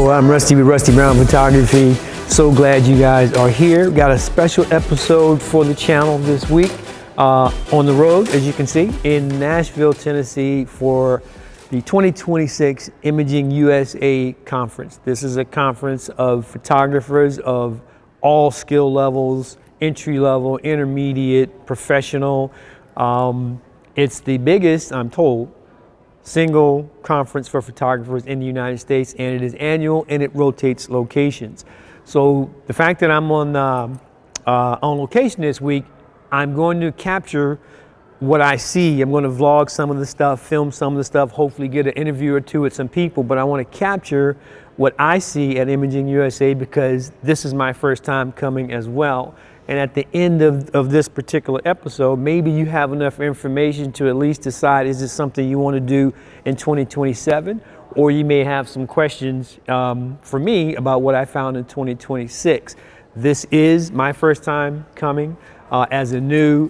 Hello, I'm Rusty with Rusty Brown Photography. So glad you guys are here. Got a special episode for the channel this week. On the road, as you can see, in Nashville, Tennessee for the 2026 Imaging USA Conference. This is a conference of photographers of all skill levels, entry level, intermediate, professional. It's the biggest, I'm told, single conference for photographers in the United States, and it is annual and it rotates locations. So the fact that I'm on location this week, I'm going to capture what I see. I'm going to vlog some of the stuff, film some of the stuff, hopefully get an interview or two with some people, but I want to capture what I see at Imaging USA because this is my first time coming as well. And at the end of this particular episode, maybe you have enough information to at least decide, is this something you want to do in 2027? Or you may have some questions for me about what I found in 2026. This is my first time coming as a new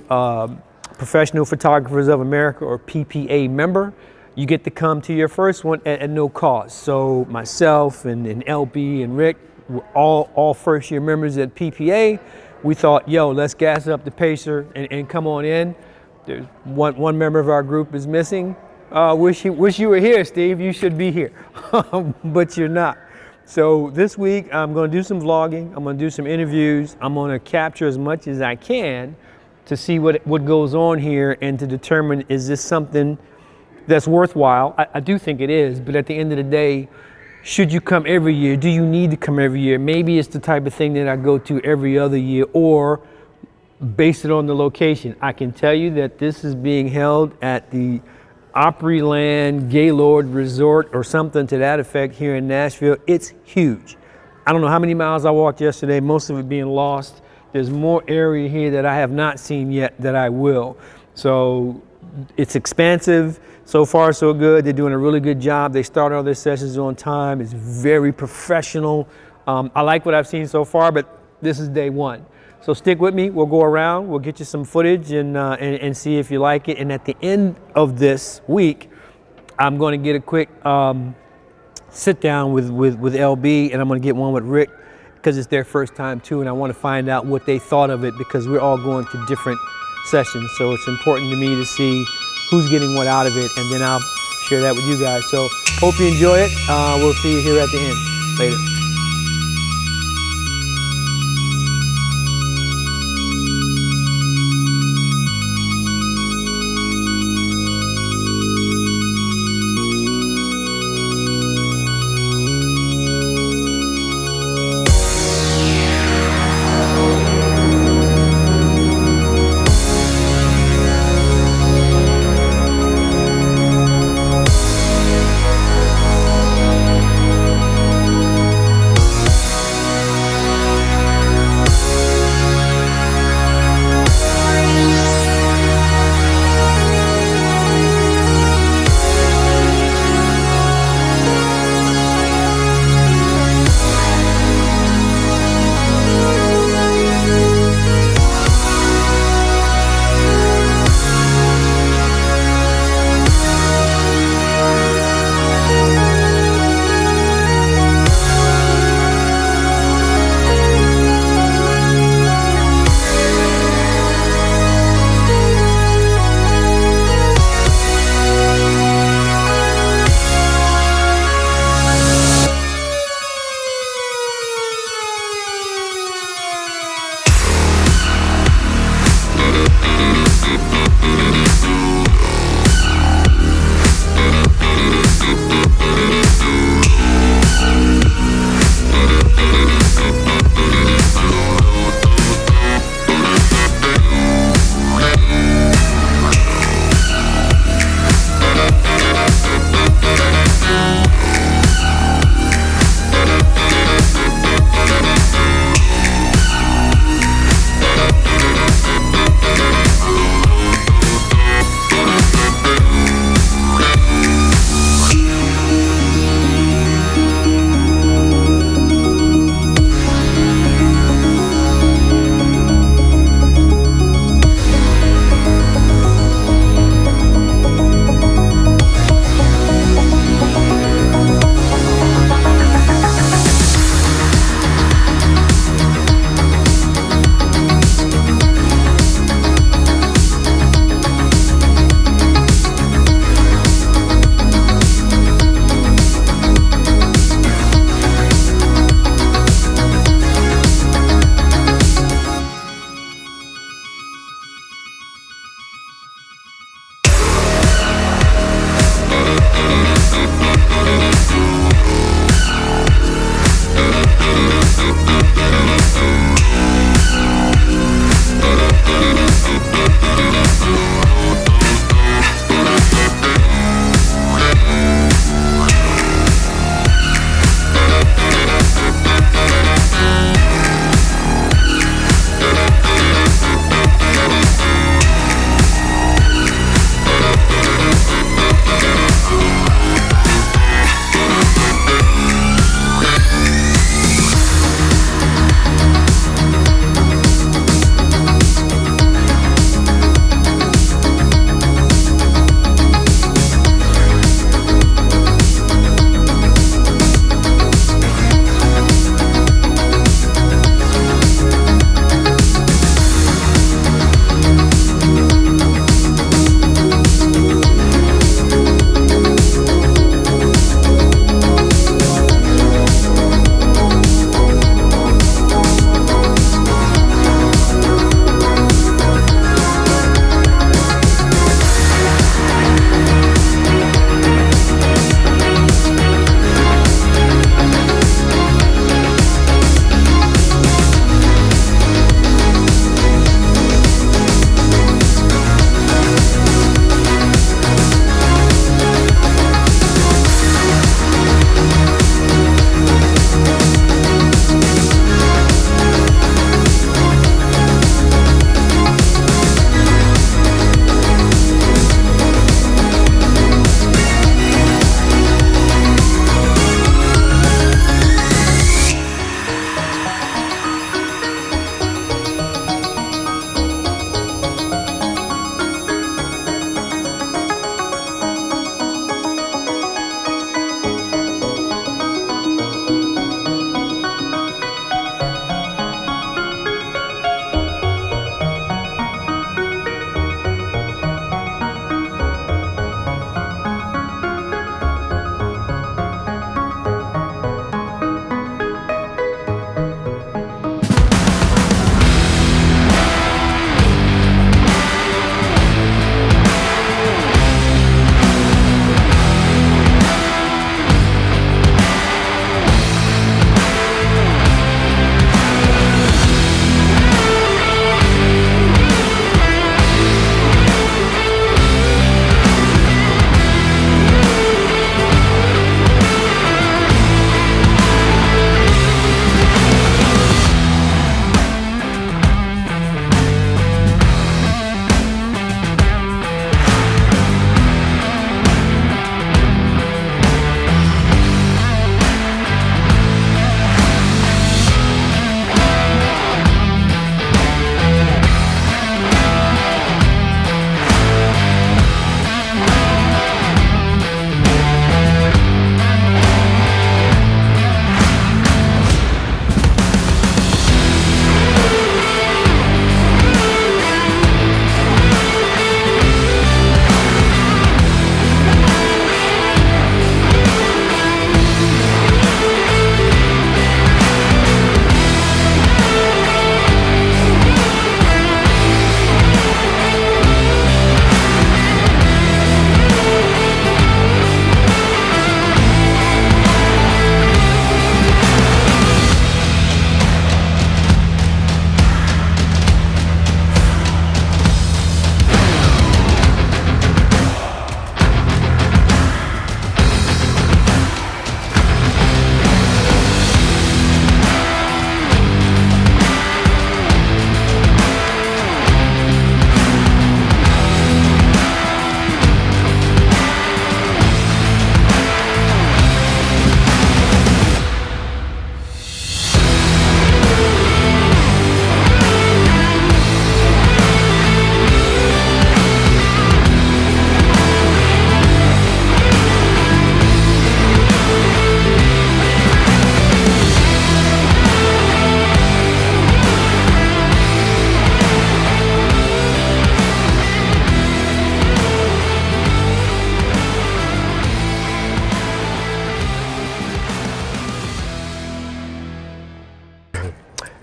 Professional Photographers of America or PPA member. You get to come to your first one at no cost. So myself and LB and Rick, we're all first year members at PPA. We thought, yo, let's gas up the pacer and come on in. There's one member of our group is missing. Wish you were here, Steve. You should be here, but you're not. So this week I'm going to do some vlogging. I'm going to do some interviews. I'm going to capture as much as I can to see what goes on here and to determine, is this something that's worthwhile? I do think it is, but at the end of the day, should you come every year? Do you need to come every year? Maybe it's the type of thing that I go to every other year, or base it on the location. I can tell you that this is being held at the Opryland Gaylord Resort or something to that effect here in Nashville. It's huge. I don't know how many miles I walked yesterday, most of it being lost. There's more area here that I have not seen yet that I will. So it's expansive. So far, so good. They're doing a really good job. They start all their sessions on time. It's very professional. I like what I've seen so far, but this is day one. So stick with me. We'll go around. We'll get you some footage and see if you like it. And at the end of this week, I'm going to get a quick sit down with LB, and I'm going to get one with Rick because it's their first time too, and I want to find out what they thought of it because we're all going to different sessions. So it's important to me to see who's getting what out of it, and then I'll share that with you guys. So hope you enjoy it. We'll see you here at the end. Later.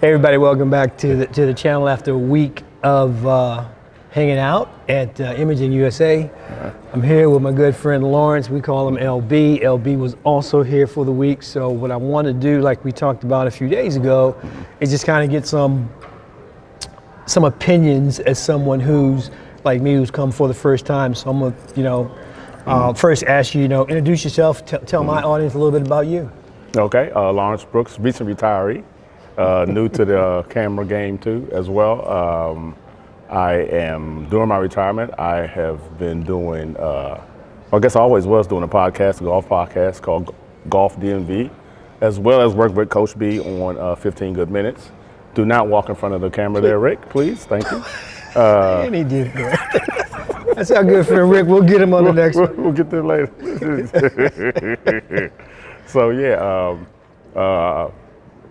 Hey everybody, welcome back to the channel after a week of hanging out at Imaging USA. I'm here with my good friend Lawrence. We call him LB. LB was also here for the week. So what I want to do, like we talked about a few days ago, is just kind of get some opinions as someone who's like me, who's come for the first time. So I'm gonna, first ask you, introduce yourself. Tell my audience a little bit about you. Okay, Lawrence Brooks, recent retiree. New to the camera game too, as well. I am during my retirement. I have been doing, I guess I always was doing a golf podcast called Golf DMV, as well as work with Coach B on 15 Good Minutes. Do not walk in front of the camera there, Rick, please. Thank you. And he did that. That's our good friend Rick. We'll get him on the next one. We'll get there later. So yeah.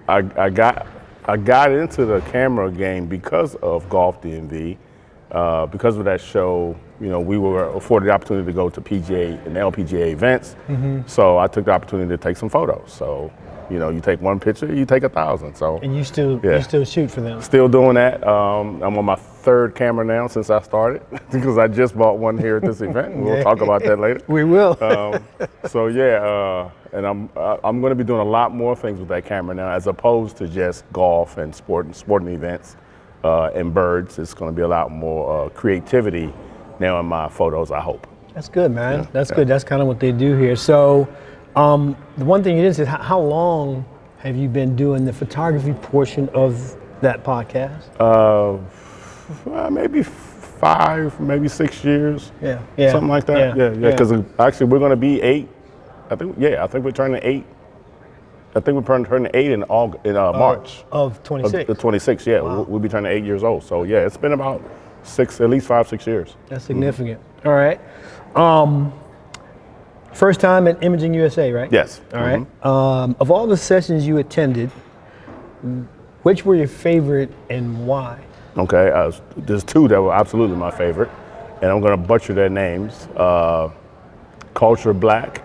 I got into the camera game because of Golf DMV, because of that show. We were afforded the opportunity to go to PGA and LPGA events. So I took the opportunity to take some photos. So, you take one picture, you take 1,000. So. And you still shoot for them? Still doing that. I'm on my third camera now since I started, because I just bought one here at this event. We'll talk about that later. We will. So yeah. And I'm going to be doing a lot more things with that camera now, as opposed to just golf and sporting events and birds. It's going to be a lot more creativity now in my photos, I hope. That's good, man. Yeah. That's good. That's kind of what they do here. So the one thing you did is, how long have you been doing the photography portion of that podcast? Maybe 5, maybe 6 years. Yeah. Something like that. Yeah. Because actually we're going to be 8. I think we're turning 8. I think we're turning 8 in March. Of 26. The 26, yeah. Wow. We'll be turning 8 years old. So yeah, it's been about at least 5, 6 years. That's significant. All right. First time at Imaging USA, right? Yes. All right. Of all the sessions you attended, which were your favorite and why? Okay, there's 2 that were absolutely my favorite, and I'm going to butcher their names. Culture Black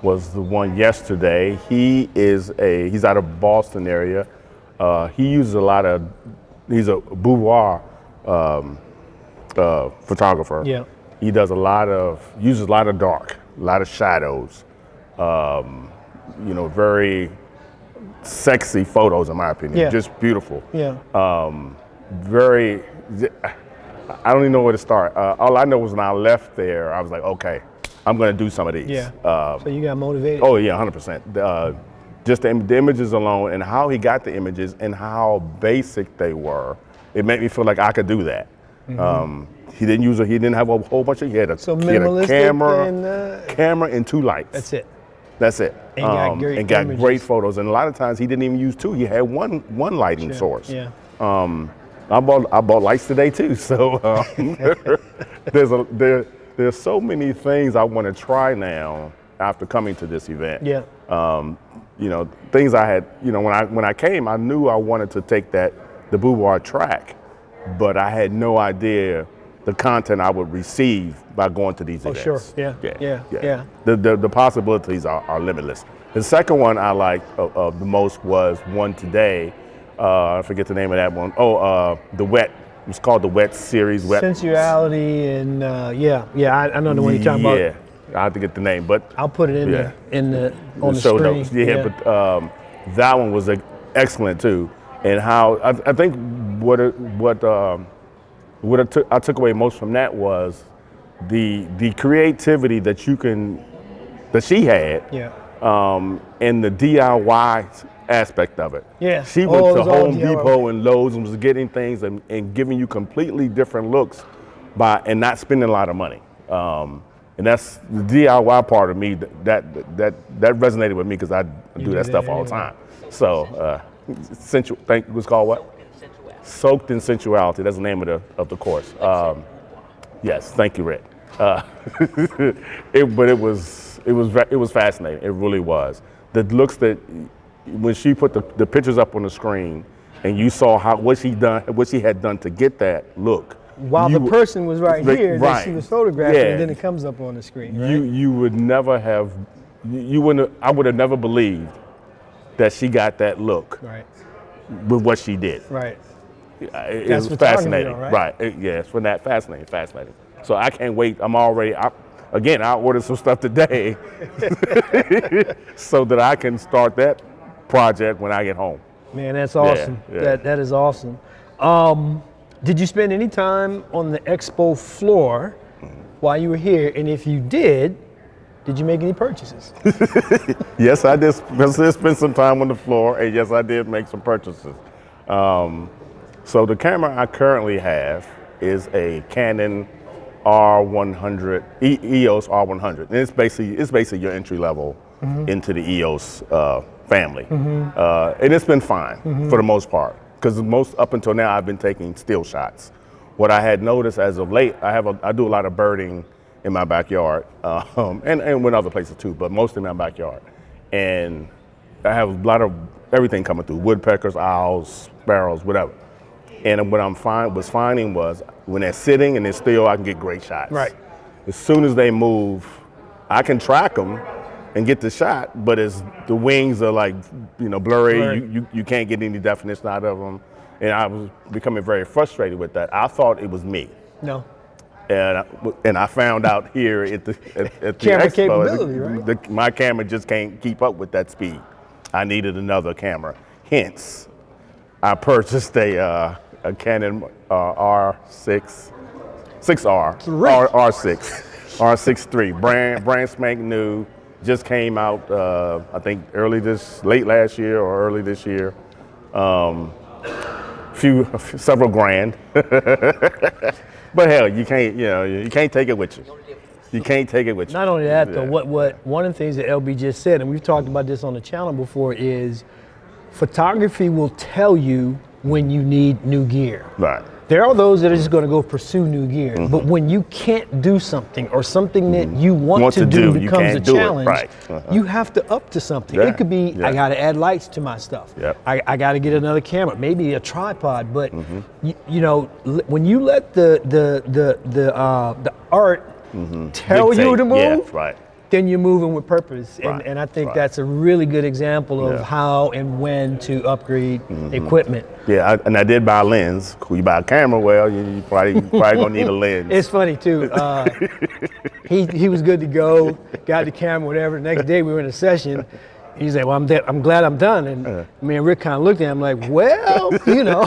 was the one yesterday. He's out of Boston area. He uses he's a boudoir photographer. Yeah. He uses a lot of dark, a lot of shadows, very sexy photos in my opinion. Yeah. Just beautiful. Yeah. I don't even know where to start. All I know was when I left there, I was like, okay, I'm going to do some of these. Yeah. So you got motivated? Oh yeah, 100%. Just the images alone, and how he got the images and how basic they were, it made me feel like I could do that. He didn't have a whole bunch of. He had a camera and 2 lights. That's it. And got great photos. And a lot of times he didn't even use 2. He had one lighting source. Yeah. I bought lights today too. So there's so many things I want to try now after coming to this event. Yeah. Things I had. When I came, I knew I wanted to take the boudoir track, but I had no idea the content I would receive by going to these events. Oh, sure. Yeah. The possibilities are limitless. The second one I liked the most was one today. I forget the name of that one. The Wet. It's called the Wet series. Wet Sensuality and I know the one you're talking about. Yeah, I have to get the name, but I'll put it on the show screen. notes. Yeah, but that one was excellent too. And how I think I took away most from that was the creativity that she had, and the DIY aspect of it. Yeah. She went to Home Depot and Lowe's and was getting things and giving you completely different looks and not spending a lot of money. And that's the DIY part of me that resonated with me, because I do that stuff all the time. So it was called what? Soaked in Sensuality. That's the name of the course. Yes, thank you, Rick. But it was fascinating. It really was. The looks that when she put the pictures up on the screen, and you saw what she had done to get that look. While the person was right here that she was photographing, and then it comes up on the screen. Right? You would never have. I would have never believed that she got that look. Right. with what she did. Right. It That's was photography, fascinating. though, right? Yeah, it's for that fascinating. So I can't wait. I ordered some stuff today so that I can start that project when I get home. Man, that's awesome. Yeah. That is awesome. Did you spend any time on the expo floor while you were here? And if you did you make any purchases? Yes, I did spend some time on the floor, and yes, I did make some purchases. So the camera I currently have is a Canon R100, EOS R100, and it's basically your entry level into the EOS family, and it's been fine for the most part, because up until now I've been taking still shots. What I had noticed as of late, I do a lot of birding in my backyard, and with other places too, but mostly in my backyard, and I have a lot of everything coming through: woodpeckers, owls, sparrows, whatever. And what was finding was when they're sitting and they're still, I can get great shots. Right. As soon as they move, I can track them and get the shot, but as the wings are like, blurry, you can't get any definition out of them. And I was becoming very frustrated with that. I thought it was me. No. And I found out here at the Camera expo, capability, right? My camera just can't keep up with that speed. I needed another camera. Hence, I purchased a Canon R6, 6R, R6 III, brand spanking new, just came out, I think late last year or early this year. Several grand, but hell, you can't take it with you. You can't take it with you. Not only that, though, what one of the things that LB just said, and we've talked about this on the channel before, is photography will tell you when you need new gear. Right. There are those that are just going to go pursue new gear, but when you can't do something or something that you want to do becomes a challenge, you have to up to something. Yeah. It could be, I got to add lights to my stuff. Yep. I got to get another camera, maybe a tripod. But when you let the art tell you to move, then you're moving with purpose. And I think that's a really good example of how and when to upgrade equipment. Yeah, and I did buy a lens. You buy a camera, well, you probably gonna need a lens. It's funny too. He was good to go, got the camera, whatever. The next day we were in a session. He said, "Well, I'm glad I'm done." And me and Rick kind of looked at him like, "Well, yeah."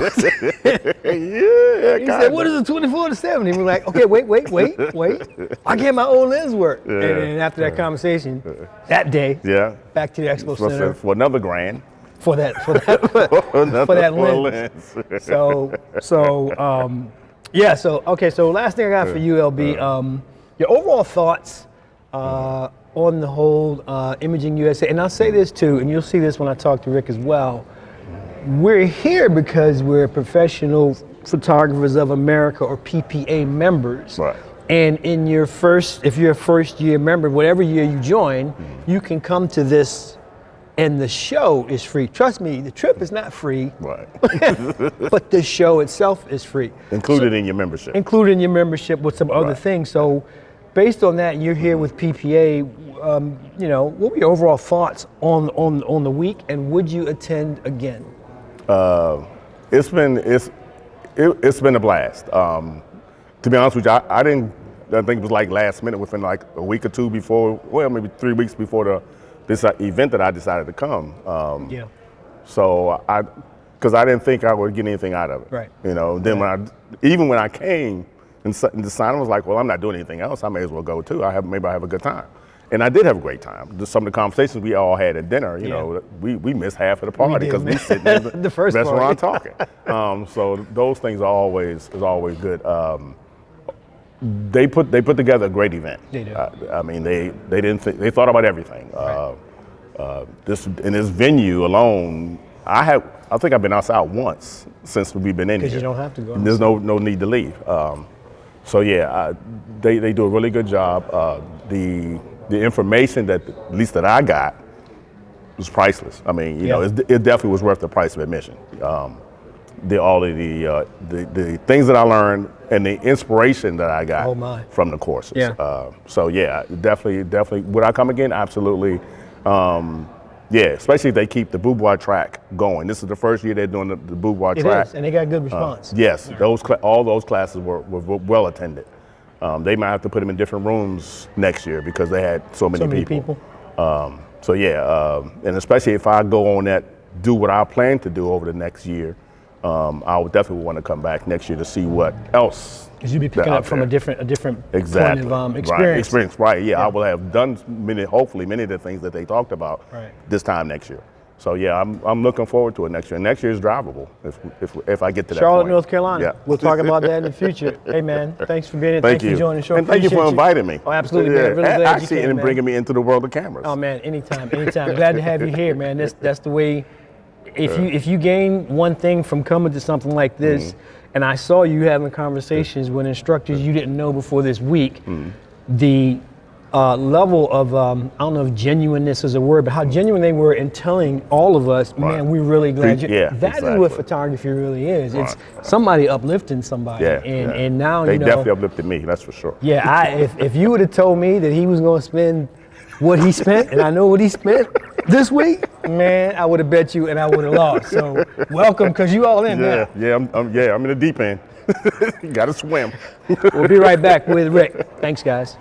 He said, "What is a 24 to 70?" And we're like, "Okay, wait. I get my own lens work." And then after that conversation, that day, back to the expo center for another grand. For that lens. So last thing I got for you, LB, your overall thoughts on the whole Imaging USA, and I'll say this too, and you'll see this when I talk to Rick as well. We're here because we're Professional Photographers of America, or PPA members. Right. And if you're a first year member, whatever year you join, you can come to this. And the show is free. Trust me, the trip is not free. Right. But the show itself is free. Included in your membership. Included in your membership with some other things. So based on that, you're here with PPA, what were your overall thoughts on the week, and would you attend again? It's been a blast. To be honest with you, I think it was like last minute, within like a week or two before, well, maybe 3 weeks before this event that I decided to come. So because I didn't think I would get anything out of it. Right. Then when I came and decided, I was like, well, I'm not doing anything else. I may as well go too. Maybe I have a good time. And I did have a great time. Just some of the conversations we all had at dinner, we missed half of the party because we sitting in the first restaurant talking. So those things are always good. They put together a great event. They do. I mean, they thought about everything. In this venue alone, I think I've been outside once since we've been in here. Because you don't have to go. There's no need to leave. They do a really good job. The information that at least that I got was priceless. I mean, it definitely was worth the price of admission. All of the things that I learned and the inspiration that I got from the courses. Yeah. Definitely. Would I come again? Absolutely. Yeah, especially if they keep the boudoir track going. This is the first year they're doing the boudoir track. It is, and they got good response. Yes, all those classes were well attended. They might have to put them in different rooms next year because they had so many people. And especially if I go on that, do what I plan to do over the next year, I would definitely want to come back next year to see what else. Because you'll be picking up from a different exactly. point of experience. Right, experience, right, yeah. I will have done hopefully many of the things that they talked about this time next year. So yeah, I'm looking forward to it next year. And next year is drivable if I get to that Charlotte, point. North Carolina. Yeah. We'll talk about that in the future. Hey man, thanks for being here. Thank Thanks for joining the show. And thank you for inviting me. Oh, absolutely, man. Really glad you actually, came, and man. bringing me into the world of cameras. Oh man, anytime. Glad to have you here, man. That's the way. If you gain one thing from coming to something like this, and I saw you having conversations with instructors you didn't know before this week, the level of I don't know if genuineness is a word, but how genuine they were in telling all of us, man, we're really glad you. Yeah, that is what photography really is. It's somebody uplifting somebody, and now they definitely uplifted me. That's for sure. Yeah, if you would have told me that he was going to spend what he spent, and I know what he spent this week, man, I would have bet you and I would have lost. So welcome, because you all in now. I'm in the deep end. You got to swim. We'll be right back with Rick. Thanks, guys.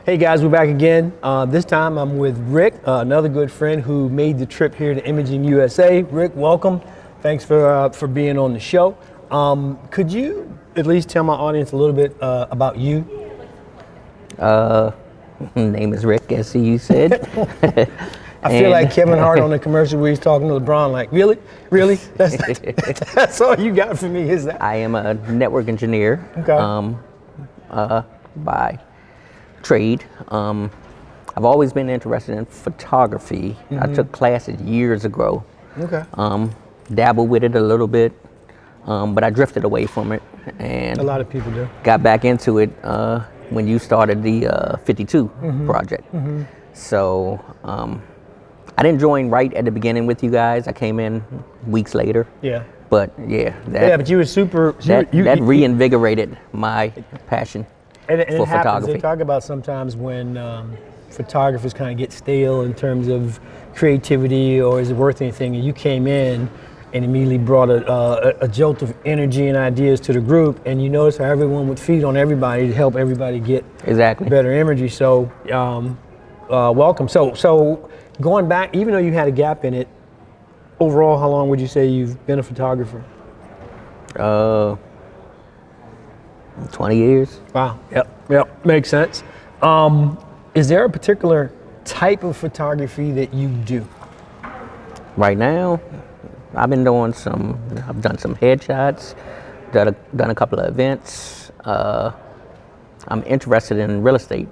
Hey guys, we're back again. This time I'm with Rick, another good friend who made the trip here to Imaging USA. Rick, welcome. Thanks for being on the show. Could you at least tell my audience a little bit about you? Name is Rick, as you said. I feel like Kevin Hart on the commercial where he's talking to LeBron, like, really? That's all you got for me, is that? I am a network engineer. Okay. By trade. I've always been interested in photography. I took classes years ago. Okay. Dabbled with it a little bit, but I drifted away from it. And a lot of people do. Got back into it when you started the 52 project. So I didn't join right at the beginning with you guys. I came in weeks later. Yeah. But yeah, but you were super. That reinvigorated my passion and for it happens. photography. They talk about sometimes when photographers kind of get stale in terms of creativity or is it worth anything, and you came in and immediately brought a jolt of energy and ideas to the group, and you notice how everyone would feed on everybody to help everybody get better imagery. So welcome. So going back, even though you had a gap in it, overall, how long would you say you've been a photographer? 20 years. Wow. Yep. Makes sense. Is there a particular type of photography that you do? Right now, I've done some headshots, done a couple of events. I'm interested in real estate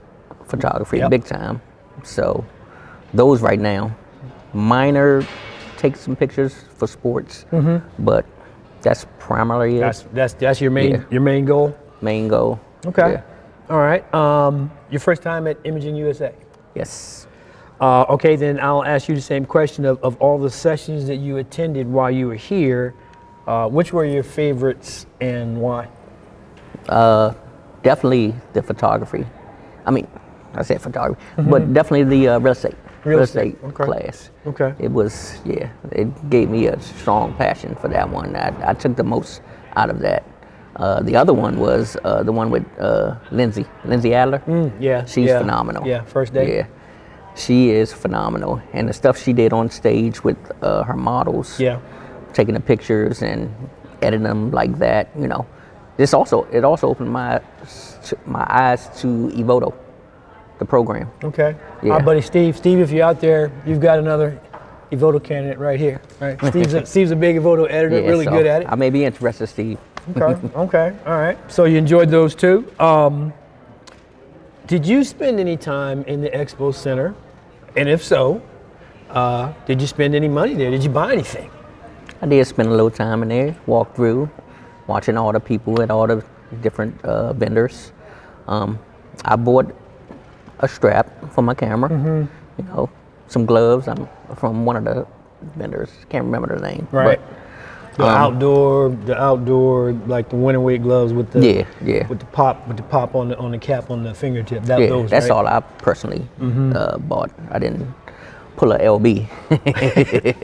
photography big time. So those right now. Minor, take some pictures for sports, but that's primarily it. That's your main goal? Main goal. Okay. Yeah. All right. Your first time at Imaging USA? Yes. Okay, then I'll ask you the same question of all the sessions that you attended while you were here. Which were your favorites and why? Definitely the photography. I mean, I said photography, but definitely the real estate. Real estate class. Okay. It was, it gave me a strong passion for that one. I took the most out of that. The other one was the one with Lindsay Adler. She's phenomenal. Yeah, first day. Yeah, she is phenomenal. And the stuff she did on stage with her models, taking the pictures and editing them like that, it also opened my eyes to Evoto, the program. Okay. Yeah. Our buddy Steve. Steve, if you're out there, you've got another Evoto candidate right here. Right. Steve's a big Evoto editor, really good at it. I may be interested, Steve. Okay. All right. So you enjoyed those two. Did you spend any time in the Expo Center? And if so, did you spend any money there? Did you buy anything? I did spend a little time in there, walk through, watching all the people at all the different vendors. I bought a strap for my camera, some gloves. I'm from one of the vendors, can't remember the name. Right. But, the outdoor, like the winter weight gloves with the with the pop on the cap on the fingertip. That's all I personally bought. I didn't pull a LB.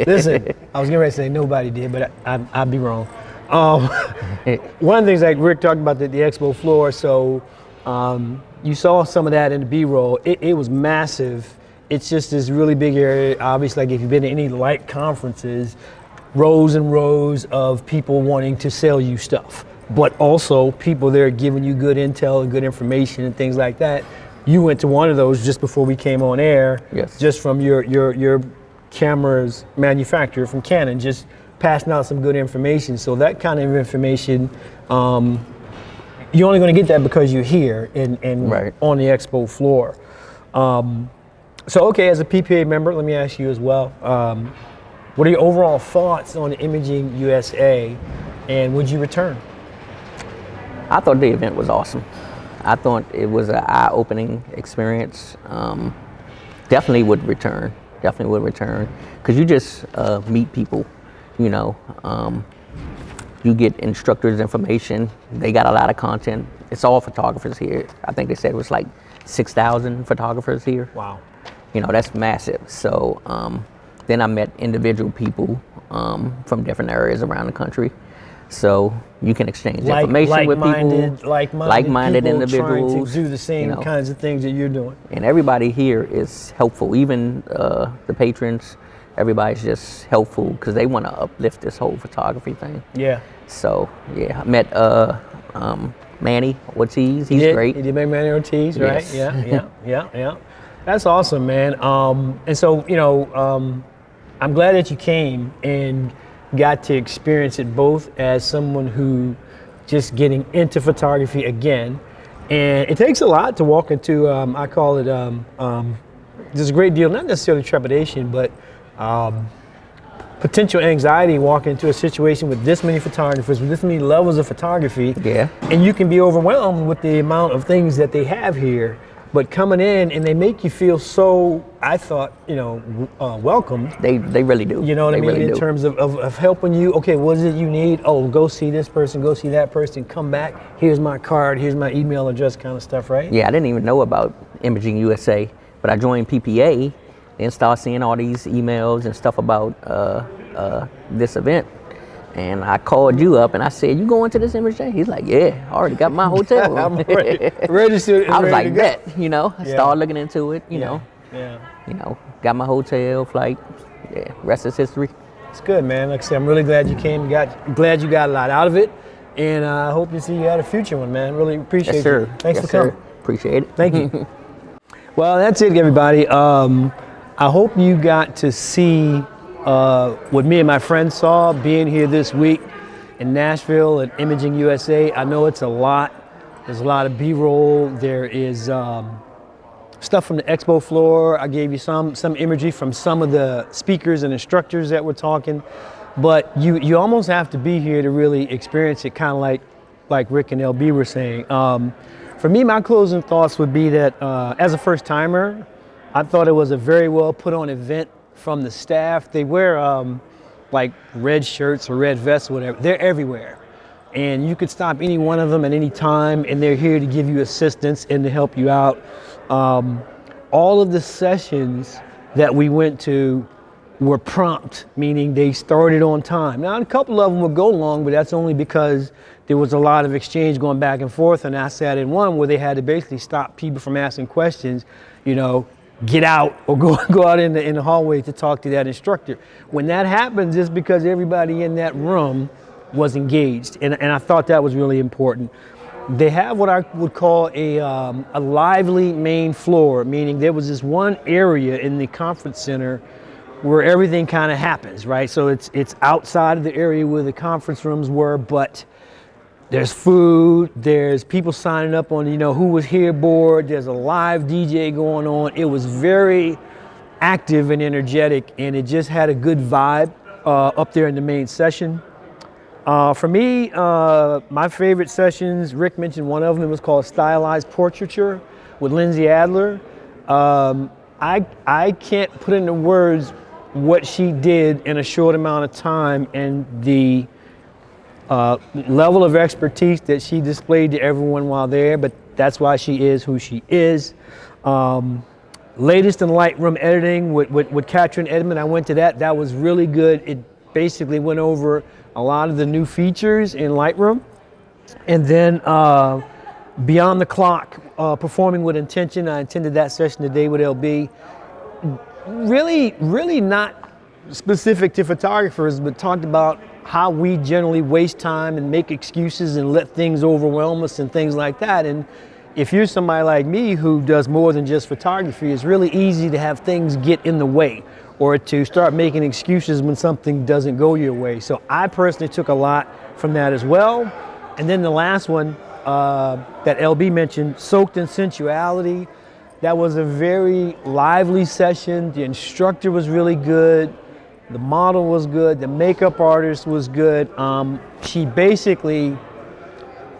Listen, I was getting ready to say nobody did, but I'd be wrong. One of the things like Rick talked about the expo floor, so you saw some of that in the B-roll. It was massive. It's just this really big area. Obviously, like if you've been to any light conferences, rows and rows of people wanting to sell you stuff, but also people there giving you good intel and good information and things like that. You went to one of those just before we came on air. Yes. Just from your camera's manufacturer from Canon, just passing out some good information. So that kind of information, you're only going to get that because you're here and Right. on the expo floor. So okay, as a PPA member, let me ask you as well. What are your overall thoughts on Imaging USA, and would you return? I thought the event was awesome. I thought it was an eye-opening experience. Definitely would return. Because you just meet people, you know. You get instructors' information. They got a lot of content. It's all photographers here. I think they said it was like 6,000 photographers here. Wow. You know, that's massive. So then I met individual people from different areas around the country. So you can exchange information with people, like-minded people individuals. trying to do the same you know. kinds of things that you're doing. And everybody here is helpful. Even the patrons, everybody's just helpful because they want to uplift this whole photography thing. Yeah. So yeah, I met Manny Ortiz. He's great. You did make Manny Ortiz, right? Yes. Yeah. That's awesome, man. And so, you know, I'm glad that you came and got to experience it both as someone who just getting into photography again. And it takes a lot to walk into, I call it, there's a great deal, not necessarily trepidation, but potential anxiety walking into a situation with this many photographers, with this many levels of photography. Yeah. And you can be overwhelmed with the amount of things that they have here. But coming in and they make you feel so, I thought, you know, welcomed. They really do. You know what I mean? Really In do. terms of helping you. Okay, what is it you need? Oh, go see this person, go see that person, come back. Here's my card, here's my email address kind of stuff, right? Yeah, I didn't even know about Imaging USA, but I joined PPA and started seeing all these emails and stuff about this event. And I called you up and I said, "You going to this Image Day?" He's like, "Yeah, I already got my hotel room." I'm registered. And I was ready like, to go. "Bet," you know. I started looking into it, you know. Yeah. You know, got my hotel, flight. Yeah, rest is history. It's good, man. Like I said, I'm really glad you came. Glad you got a lot out of it, and I hope to see you at a future one, man. Really appreciate Yes, sir. you. Thanks Yes, for coming. sir. Appreciate it. Thank you. Well, that's it, everybody. I hope you got to see what me and my friends saw being here this week in Nashville and Imaging USA. I know it's a lot. There's a lot of B-roll. There is stuff from the expo floor. I gave you some imagery from some of the speakers and instructors that were talking. But you almost have to be here to really experience it, kind of like Rick and LB were saying. For me, my closing thoughts would be that as a first timer, I thought it was a very well put on event from the staff. They wear like red shirts or red vests or whatever. They're everywhere. And you could stop any one of them at any time, and they're here to give you assistance and to help you out. All of the sessions that we went to were prompt, meaning they started on time. Now, a couple of them would go long, but that's only because there was a lot of exchange going back and forth, and I sat in one where they had to basically stop people from asking questions, you know, get out or go out in the hallway to talk to that instructor. When that happens, it's because everybody in that room was engaged, and I thought that was really important. They have what I would call a lively main floor, meaning there was this one area in the conference center where everything kind of happens, right? So it's outside of the area where the conference rooms were, but there's food, there's people signing up on, you know, who was here board, there's a live DJ going on. It was very active and energetic, and it just had a good vibe up there in the main session. For me, my favorite sessions, Rick mentioned one of them, it was called Stylized Portraiture with Lindsay Adler. I can't put into words what she did in a short amount of time and the level of expertise that she displayed to everyone while there, but that's why she is who she is. latest in Lightroom editing with Katrin Edmond. I went to that. That was really good. It basically went over a lot of the new features in Lightroom. And then Beyond the Clock, Performing with Intention. I attended that session today with LB. Really not specific to photographers, but talked about how we generally waste time and make excuses and let things overwhelm us and things like that. And if you're somebody like me who does more than just photography, it's really easy to have things get in the way or to start making excuses when something doesn't go your way. So I personally took a lot from that as well. And then the last one that LB mentioned, Soaked in Sensuality. That was a very lively session. The instructor was really good. The model was good. The makeup artist was good. She basically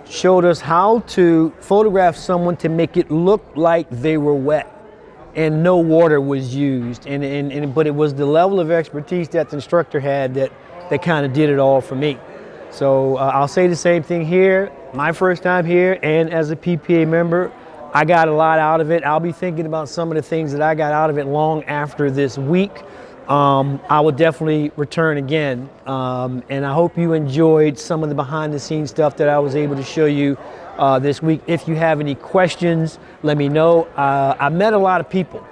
showed us how to photograph someone to make it look like they were wet and no water was used. But it was the level of expertise that the instructor had that kind of did it all for me. So I'll say the same thing here. My first time here, and as a PPA member, I got a lot out of it. I'll be thinking about some of the things that I got out of it long after this week. I will definitely return again. And I hope you enjoyed some of the behind the scenes stuff that I was able to show you this week. If you have any questions, let me know. I met a lot of people,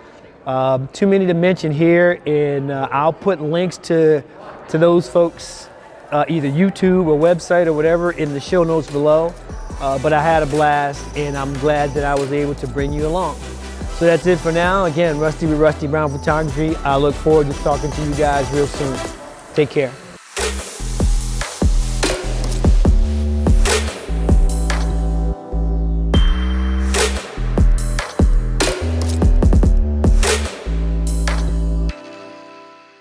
too many to mention here, and I'll put links to those folks, either YouTube or website or whatever, in the show notes below. But I had a blast, and I'm glad that I was able to bring you along. So that's it for now. Again, Rusty with Rusty Brown Photography. I look forward to talking to you guys real soon. Take care.